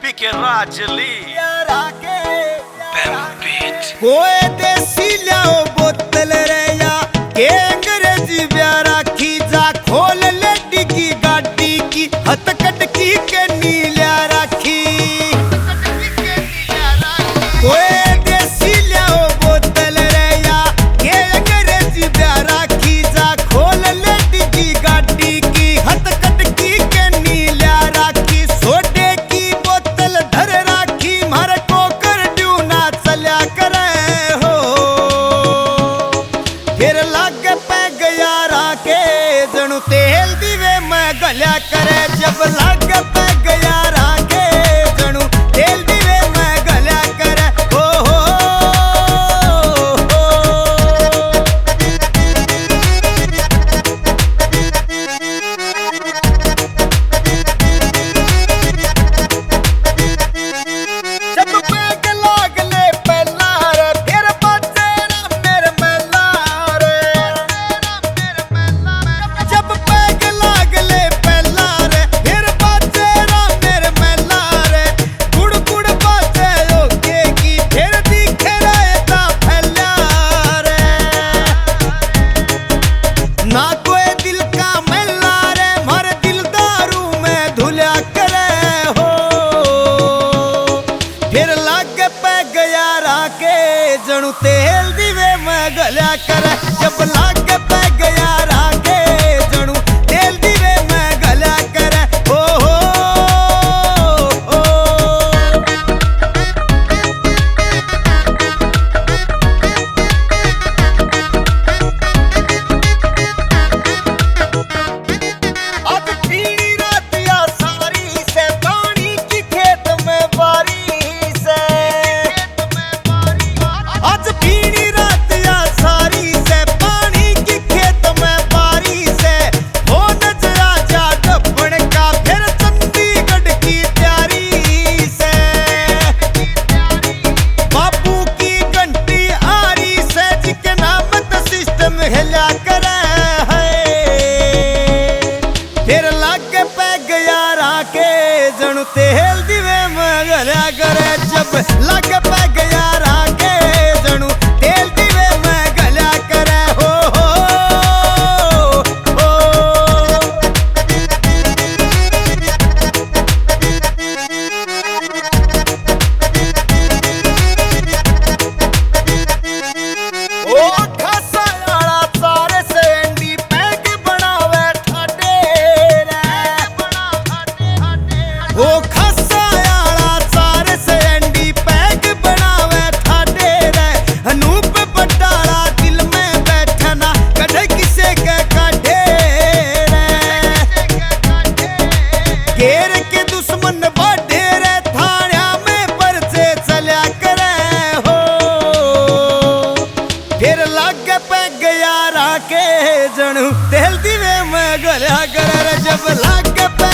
BK Rajli कोई देसी लियाओ बोतल रे या के अंग्रेजी ब्याह राखी जा खोल ले डिगी गाड़ी की हथकट की के नीला राखी कोई देसी लियाओ बोतल रे या के अंग्रेजी ब्याह राखी जा खोल ले डिगी गाड़ी की हथकट की के नीला राखी सोडे की बोतल धर राखी मारे को कर ड्यू ना चल्या करे हो फिर लाग पे गया राके जणु तेल दीवे में गल्या करे जब लाग पे गया राके जणु तेल दीवे में गल्या करे हो जब पैग लाग ले पहला रे फिर बचे ना मेरे मेला रे जब पैग लाग ले पहला रे फिर बचे ना मेरे मेला रे गुड़ गुड़ बचे ओके की फिर दिखे रहता फैला रे ना कोई दिल का मेला रे मारे दिलदारू में धुल्या करे हो फिर लाग पे गया राके जणु तेल दीवे में गल्या करे जब लाग पे गया राके जणु तेल दीवे में गल्या करे हो अब पीली रातिया सारी से पानी की खेत में बारी से आज पीली रातिया सारी से पानी की खेत में बारी से हो नजरा जा डब्बन का फिर चंडीगढ़ की तैयारी से बापू की घंटी आरी से जिके नाम त सिस्टम हिला करे है फिर लाग पे गया राके जणु तेल दीवे में गल्या करे जब लाग पे गया राके जणु तेल दीवे में गल्या करे हो ओ खासा आला सारे से एंडी पैग बनावे ठाडे रे ओ खासा आला सारे से एंडी पैग बनावे ठाडे रे अनूप बटाला दिल में बैठना कढ़े किसे के काढ़े रे घेर के दुश्मन बाढ़े रे थाना में परचे चल्या करे हो फिर लाग पे गया राके जणु तेल दीवे में गल्या करे जब लाग पे